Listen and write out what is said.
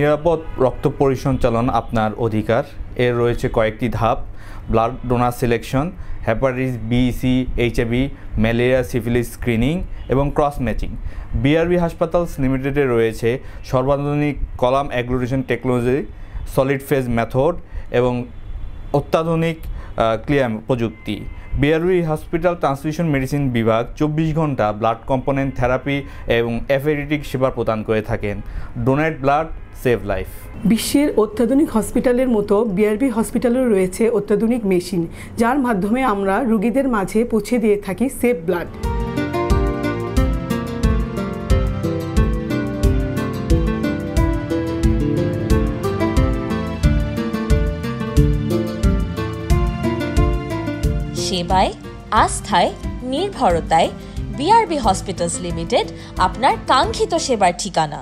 নিরাপদ রক্ত পরিসঞ্চালন আপনার অধিকার। এর রয়েছে কয়েকটি ধাপ: blood donor selection, hepatitis B, C, HIV, malaria, syphilis screening এবং ক্রস ম্যাচিং। বিআরবি হাসপাতালস লিমিটেডে রয়েছে সর্বাধুনিক column agglutination technology, solid phase method এবং অত্যাধুনিক ক্লিয়াম প্রযুক্তি। বিআরবি হসপিটাল ট্রান্সফিউশন মেডিসিন বিভাগ 24 ঘন্টা ব্লাড কম্পোনেন্ট থেরাপি এবং অ্যাফেরিটিক সেবা প্রদান করে থাকেন। Donate blood, save life. বিশ্বের অত্যাধুনিক হসপিটালের মতো বিআরবি হসপিটালেও রয়েছে অত্যাধুনিক মেশিন, যার মাধ্যমে আমরা রোগীদের মাঝে পৌঁছে দিয়ে থাকি সেভ ব্লাড। সেবায়, আস্থায়, নির্ভরতায় বিআরবি হসপিটালস লিমিটেড আপনার কাঙ্ক্ষিত সেবার ঠিকানা।